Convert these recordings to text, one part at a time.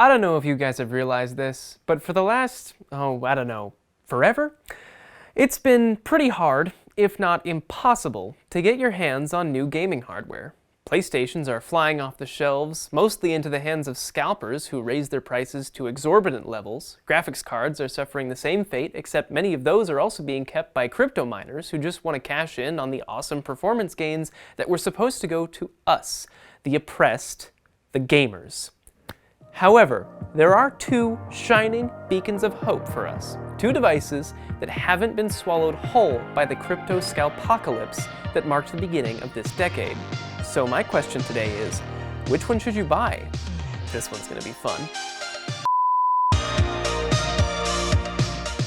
I don't know if you guys have realized this, but for the last, I don't know, forever? It's been pretty hard, if not impossible, to get your hands on new gaming hardware. PlayStations are flying off the shelves, mostly into the hands of scalpers who raise their prices to exorbitant levels. Graphics cards are suffering the same fate, except many of those are also being kept by crypto miners who just want to cash in on the awesome performance gains that were supposed to go to us, the oppressed, the gamers. However, there are two shining beacons of hope for us. Two devices that haven't been swallowed whole by the crypto scalpocalypse that marked the beginning of this decade. So my question today is, which one should you buy? This one's gonna be fun.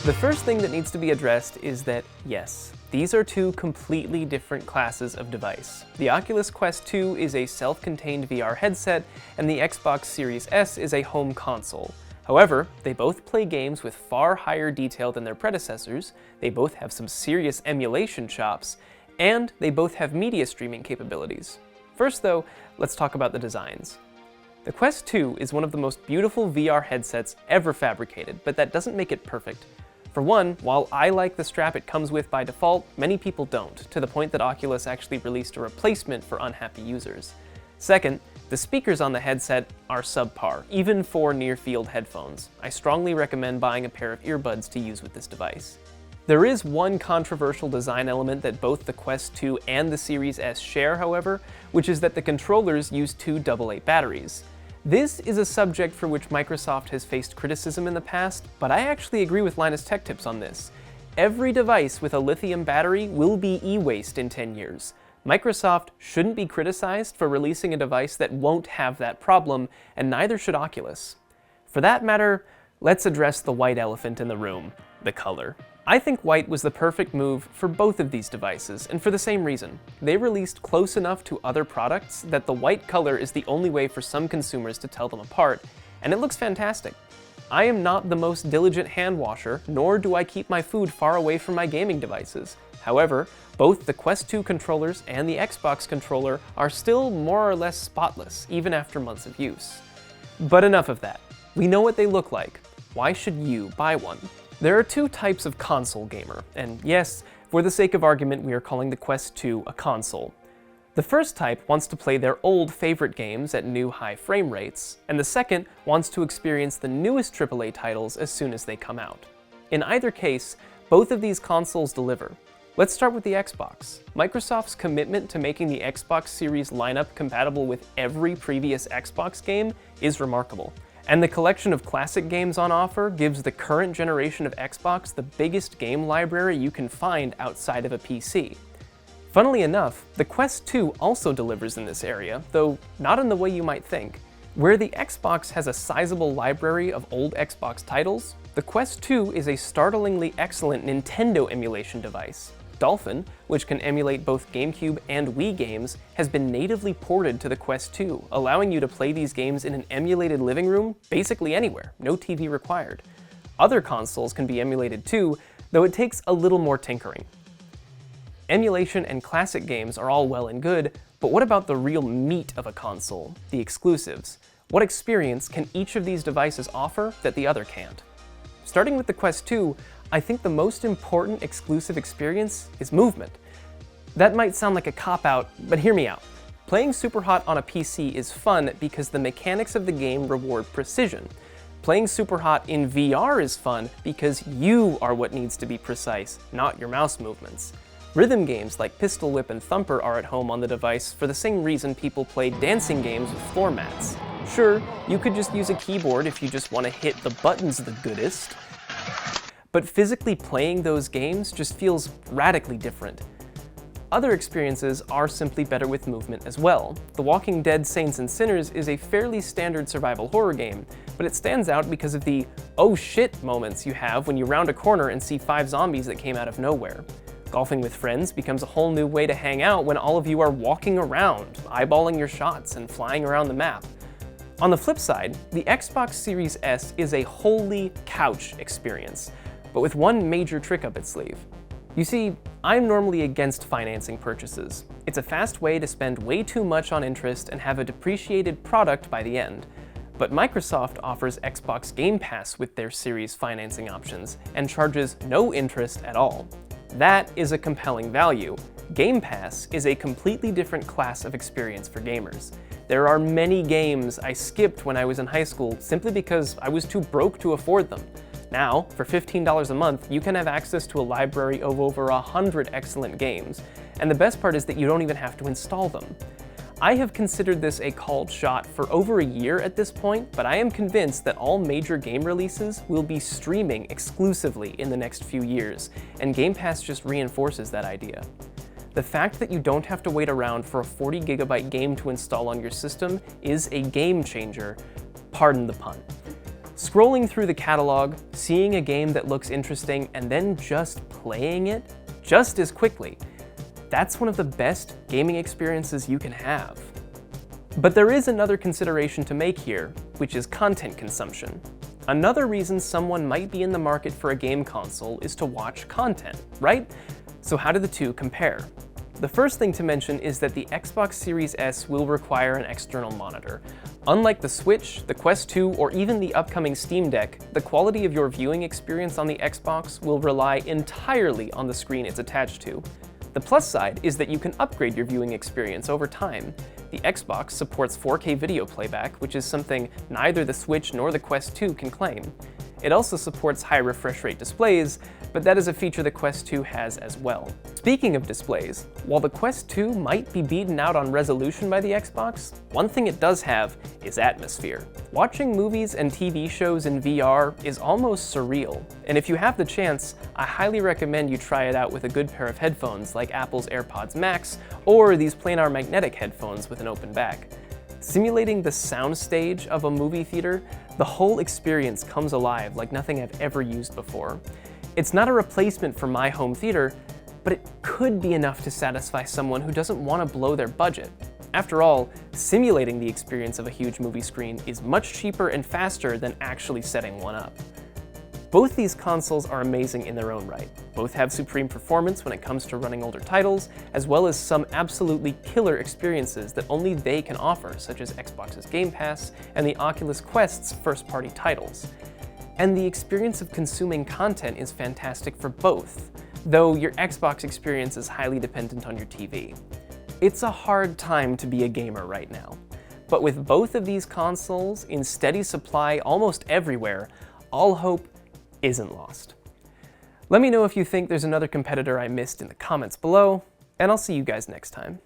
The first thing that needs to be addressed is that, yes, these are two completely different classes of device. The Oculus Quest 2 is a self-contained VR headset, and the Xbox Series S is a home console. However, they both play games with far higher detail than their predecessors, they both have some serious emulation chops, and they both have media streaming capabilities. First though, let's talk about the designs. The Quest 2 is one of the most beautiful VR headsets ever fabricated, but that doesn't make it perfect. For one, while I like the strap it comes with by default, many people don't, to the point that Oculus actually released a replacement for unhappy users. Second, the speakers on the headset are subpar, even for near-field headphones. I strongly recommend buying a pair of earbuds to use with this device. There is one controversial design element that both the Quest 2 and the Series S share, however, which is that the controllers use two AA batteries. This is a subject for which Microsoft has faced criticism in the past, but I actually agree with Linus Tech Tips on this. Every device with a lithium battery will be e-waste in 10 years. Microsoft shouldn't be criticized for releasing a device that won't have that problem, and neither should Oculus. For that matter, let's address the white elephant in the room, the color. I think white was the perfect move for both of these devices, and for the same reason. They released close enough to other products that the white color is the only way for some consumers to tell them apart, and it looks fantastic. I am not the most diligent hand washer, nor do I keep my food far away from my gaming devices. However, both the Quest 2 controllers and the Xbox controller are still more or less spotless, even after months of use. But enough of that. We know what they look like. Why should you buy one? There are two types of console gamer, and yes, for the sake of argument, we are calling the Quest 2 a console. The first type wants to play their old favorite games at new high frame rates, and the second wants to experience the newest AAA titles as soon as they come out. In either case, both of these consoles deliver. Let's start with the Xbox. Microsoft's commitment to making the Xbox Series lineup compatible with every previous Xbox game is remarkable. And the collection of classic games on offer gives the current generation of Xbox the biggest game library you can find outside of a PC. Funnily enough, the Quest 2 also delivers in this area, though not in the way you might think. Where the Xbox has a sizable library of old Xbox titles, the Quest 2 is a startlingly excellent Nintendo emulation device. Dolphin, which can emulate both GameCube and Wii games, has been natively ported to the Quest 2, allowing you to play these games in an emulated living room basically anywhere, no TV required. Other consoles can be emulated too, though it takes a little more tinkering. Emulation and classic games are all well and good, but what about the real meat of a console, the exclusives? What experience can each of these devices offer that the other can't? Starting with the Quest 2, I think the most important exclusive experience is movement. That might sound like a cop-out, but hear me out. Playing Superhot on a PC is fun because the mechanics of the game reward precision. Playing Superhot in VR is fun because you are what needs to be precise, not your mouse movements. Rhythm games like Pistol Whip and Thumper are at home on the device for the same reason people play dancing games with floor mats. Sure, you could just use a keyboard if you just want to hit the buttons the goodest, but physically playing those games just feels radically different. Other experiences are simply better with movement as well. The Walking Dead Saints and Sinners is a fairly standard survival horror game, but it stands out because of the oh shit moments you have when you round a corner and see 5 zombies that came out of nowhere. Golfing with friends becomes a whole new way to hang out when all of you are walking around, eyeballing your shots and flying around the map. On the flip side, the Xbox Series S is a wholly couch experience, but with one major trick up its sleeve. You see, I'm normally against financing purchases. It's a fast way to spend way too much on interest and have a depreciated product by the end. But Microsoft offers Xbox Game Pass with their Series financing options and charges no interest at all. That is a compelling value. Game Pass is a completely different class of experience for gamers. There are many games I skipped when I was in high school simply because I was too broke to afford them. Now, for $15 a month, you can have access to a library of over 100 excellent games, and the best part is that you don't even have to install them. I have considered this a called shot for over a year at this point, but I am convinced that all major game releases will be streaming exclusively in the next few years, and Game Pass just reinforces that idea. The fact that you don't have to wait around for a 40GB game to install on your system is a game changer, pardon the pun. Scrolling through the catalog, seeing a game that looks interesting, and then just playing it just as quickly, that's one of the best gaming experiences you can have. But there is another consideration to make here, which is content consumption. Another reason someone might be in the market for a game console is to watch content, right? So how do the two compare? The first thing to mention is that the Xbox Series S will require an external monitor. Unlike the Switch, the Quest 2, or even the upcoming Steam Deck, the quality of your viewing experience on the Xbox will rely entirely on the screen it's attached to. The plus side is that you can upgrade your viewing experience over time. The Xbox supports 4K video playback, which is something neither the Switch nor the Quest 2 can claim. It also supports high refresh rate displays, but that is a feature the Quest 2 has as well. Speaking of displays, while the Quest 2 might be beaten out on resolution by the Xbox, one thing it does have is atmosphere. Watching movies and TV shows in VR is almost surreal, and if you have the chance, I highly recommend you try it out with a good pair of headphones like Apple's AirPods Max or these planar magnetic headphones with an open back. Simulating the soundstage of a movie theater, the whole experience comes alive like nothing I've ever used before. It's not a replacement for my home theater, but it could be enough to satisfy someone who doesn't want to blow their budget. After all, simulating the experience of a huge movie screen is much cheaper and faster than actually setting one up. Both these consoles are amazing in their own right. Both have supreme performance when it comes to running older titles, as well as some absolutely killer experiences that only they can offer, such as Xbox's Game Pass and the Oculus Quest's first-party titles. And the experience of consuming content is fantastic for both, though your Xbox experience is highly dependent on your TV. It's a hard time to be a gamer right now, but with both of these consoles in steady supply almost everywhere, all hope isn't lost. Let me know if you think there's another competitor I missed in the comments below, and I'll see you guys next time.